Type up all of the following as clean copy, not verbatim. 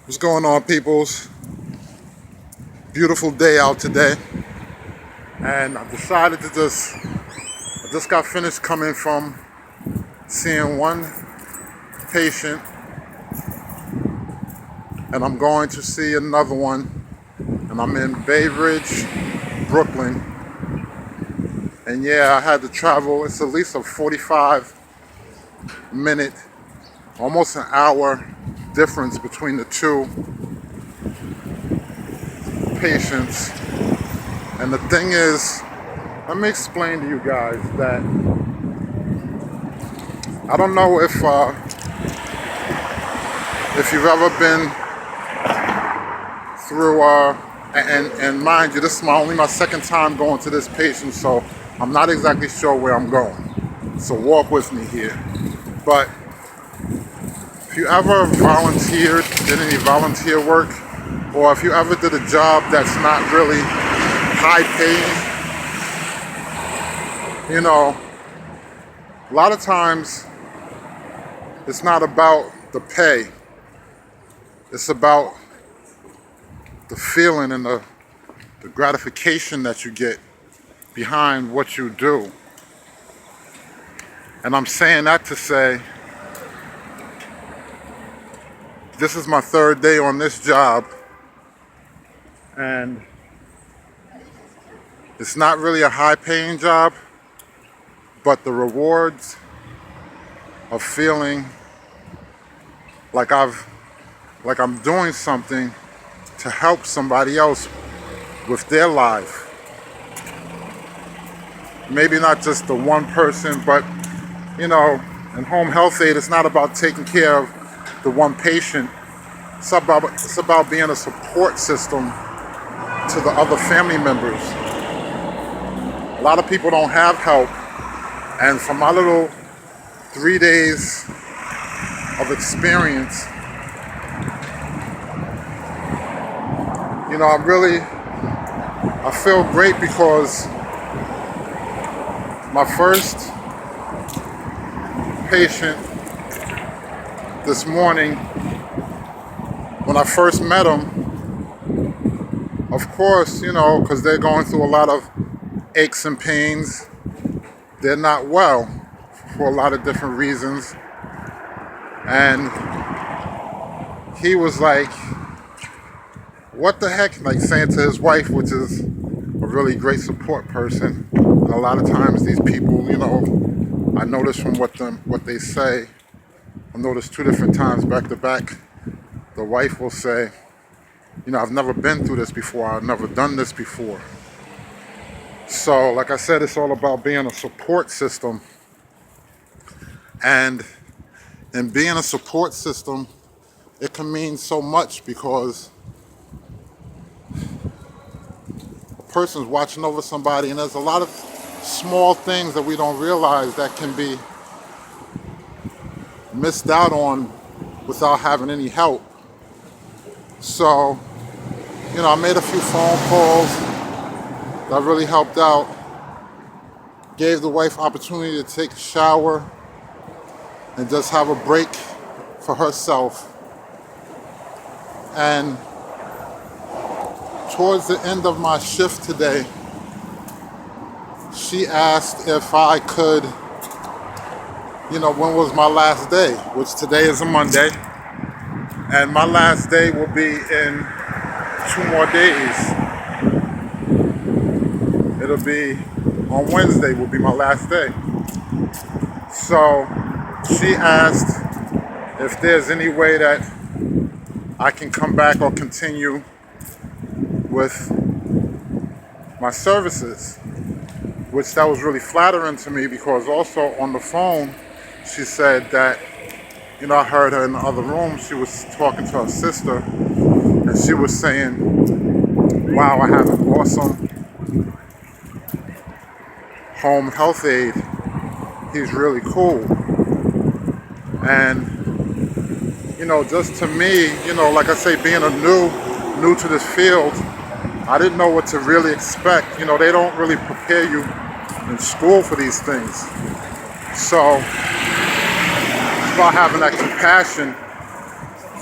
What's going on, peoples? Beautiful day out today, and I decided to I just got finished coming from seeing one patient, and I'm going to see another one, and I'm in Bay Ridge, Brooklyn, and yeah, I had to travel. It's at least a 45-minute, almost an hour difference between the two patients. And the thing is, let me explain to you guys that I don't know if you've ever been through and mind you, this is only my second time going to this patient, so I'm not exactly sure where I'm going. So walk with me here. But if you ever volunteered, did any volunteer work, or if you ever did a job that's not really high paying, a lot of times it's not about the pay. It's about the feeling and the gratification that you get behind what you do. And I'm saying that to say, this is my third day on this job, and it's not really a high paying job, but the rewards of feeling like I'm doing something to help somebody else with their life. Maybe not just the one person, but in home health aid, it's not about taking care of the one patient. It's about being a support system to the other family members. A lot of people don't have help, and from my little 3 days of experience, I feel great because my first patient this morning, when I first met him, of course, because they're going through a lot of aches and pains. They're not well for a lot of different reasons. And he was like, what the heck? Like saying to his wife, which is a really great support person. And a lot of times these people, I notice from what they say, I noticed 2 different times back to back, the wife will say, I've never been through this before. I've never done this before. So, like I said, it's all about being a support system. And in being a support system, it can mean so much because a person's watching over somebody, and there's a lot of small things that we don't realize that can be missed out on without having any help. So, I made a few phone calls that really helped out. Gave the wife opportunity to take a shower and just have a break for herself. And towards the end of my shift today, she asked if I could, when was my last day, which today is a Monday, and my last day will be in 2 more days. It'll be on Wednesday will be my last day. So she asked if there's any way that I can come back or continue with my services, which that was really flattering to me because also on the phone she said that, I heard her in the other room, she was talking to her sister, and she was saying, wow, I have an awesome home health aide. He's really cool. And, just to me, like I say, being new to this field, I didn't know what to really expect. They don't really prepare you in school for these things. So it's about having that compassion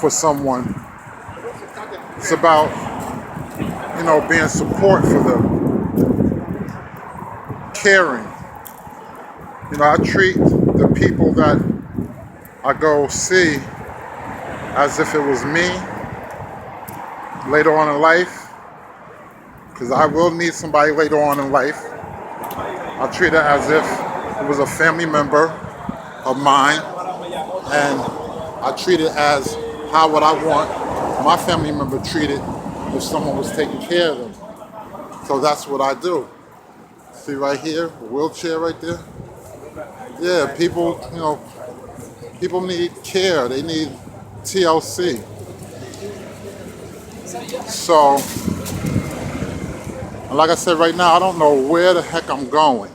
for someone It's about, being support for them, caring. I treat the people that I go see as if it was me later on in life, because I will need somebody later on in life. I treat it as if it was a family member of mine, and I treat it as how would I want my family member treated if someone was taking care of them. So that's what I do. See right here, a wheelchair right there. Yeah, people need care. They need TLC. So, like I said, right now I don't know where the heck I'm going,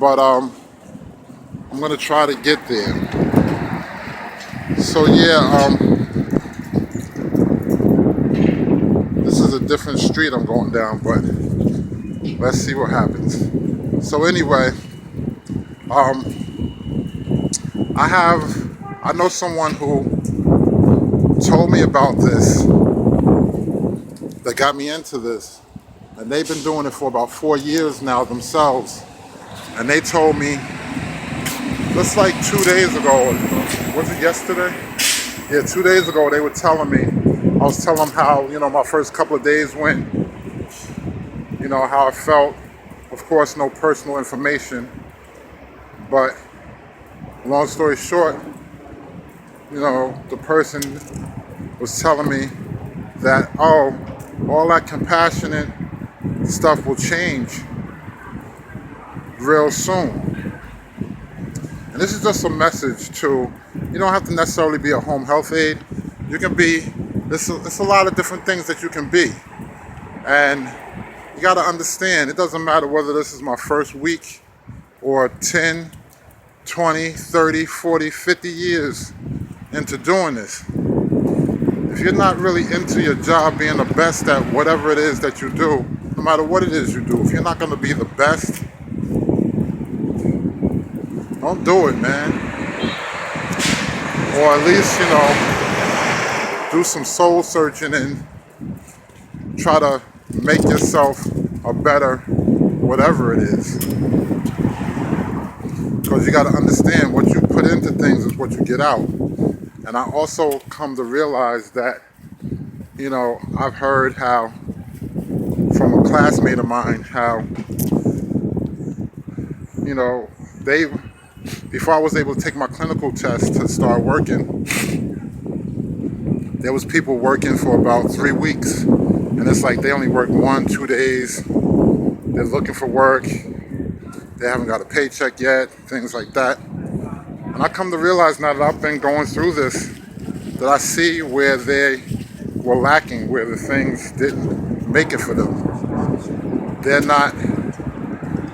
but I'm gonna try to get there. So yeah, this is a different street I'm going down, but let's see what happens. So anyway, I know someone who told me about this, that got me into this, and they've been doing it for about 4 years now themselves. And they told me just like 2 days ago, was it yesterday? Yeah, 2 days ago they were telling me, I was telling them how, my first couple of days went, how I felt. Of course, no personal information, but long story short, the person was telling me that, oh, all that compassionate stuff will change real soon. And this is just a message to, you don't have to necessarily be a home health aide. You can be, it's a lot of different things that you can be. And you got to understand, it doesn't matter whether this is my first week or 10, 20, 30, 40, 50 years into doing this. If you're not really into your job being the best at whatever it is that you do, no matter what it is you do, if you're not going to be the best, don't do it, man. Or at least, do some soul searching and try to make yourself a better whatever it is. Because you got to understand, what you put into things is what you get out. And I also come to realize that, I've heard how, from a classmate of mine, how, they, before I was able to take my clinical test to start working, there was people working for about 3 weeks. And it's like they only work 1-2 days. They're looking for work. They haven't got a paycheck yet, things like that. And I come to realize now that I've been going through this, that I see where they were lacking, where the things didn't make it for them. They're not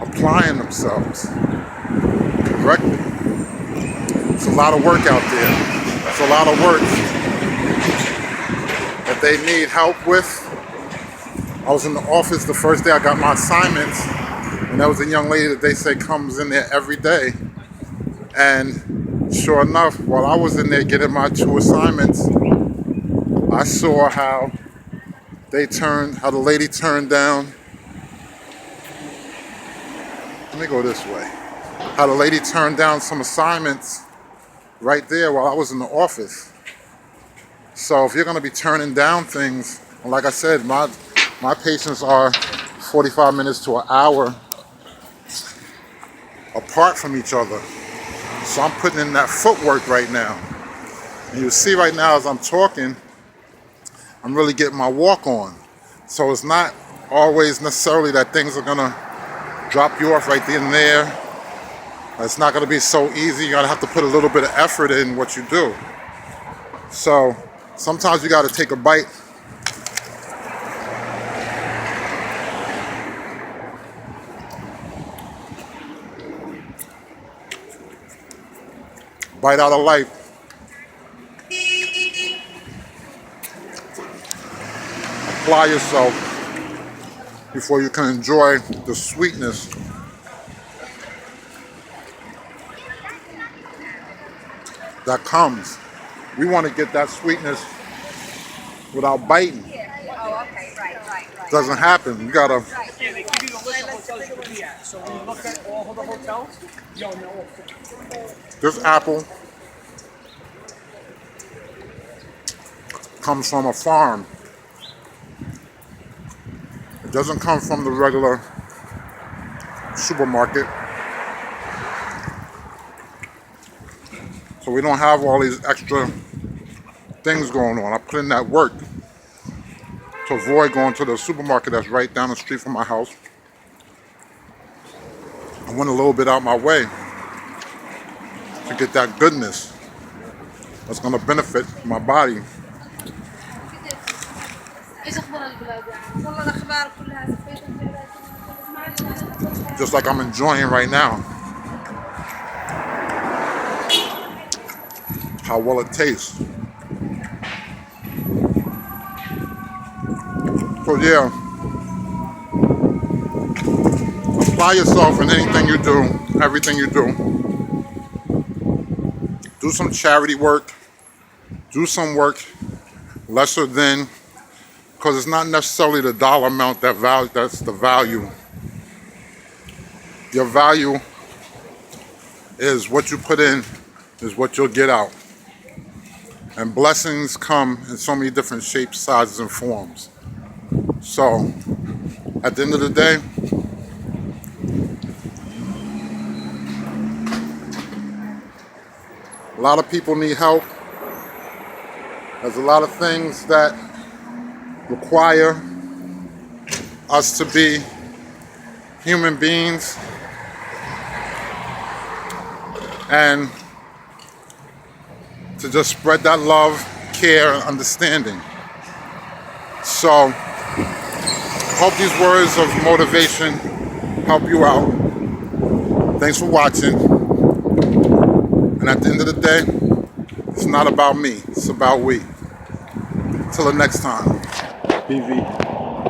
applying themselves correctly. It's a lot of work out there. It's a lot of work that they need help with. I was in the office the first day I got my assignments, and there was a young lady that they say comes in there every day. And sure enough, while I was in there getting my 2 assignments, I saw how the lady turned down. Let me go this way. How the lady turned down some assignments right there while I was in the office. So if you're going to be turning down things, like I said, my patients are 45 minutes to an hour apart from each other. So I'm putting in that footwork right now. And you see right now as I'm talking, I'm really getting my walk on. So it's not always necessarily that things are gonna drop you off right then and there. It's not gonna be so easy. You're gonna have to put a little bit of effort in what you do. So sometimes you gotta take a bite. Bite out of life. Apply yourself before you can enjoy the sweetness that comes. We want to get that sweetness without biting. Oh, okay, right. Doesn't happen. You gotta. Yeah, they give you a list of hotels you could be at. So when you look at all the hotels, you'll know. This apple comes from a farm. It doesn't come from the regular supermarket. So we don't have all these extra things going on. I put in that work to avoid going to the supermarket that's right down the street from my house. I went a little bit out my way to get that goodness that's going to benefit my body. Just like I'm enjoying right now. How well it tastes. So yeah, apply yourself in anything you do, everything you do. Do some charity work. Do some work lesser than, because it's not necessarily the dollar amount that's the value. Your value is what you put in, is what you'll get out. And blessings come in so many different shapes, sizes, and forms. So, at the end of the day, a lot of people need help. There's a lot of things that require us to be human beings and to just spread that love, care, and understanding. So, hope these words of motivation help you out. Thanks for watching. And at the end of the day, it's not about me, it's about we. Till the next time, BV.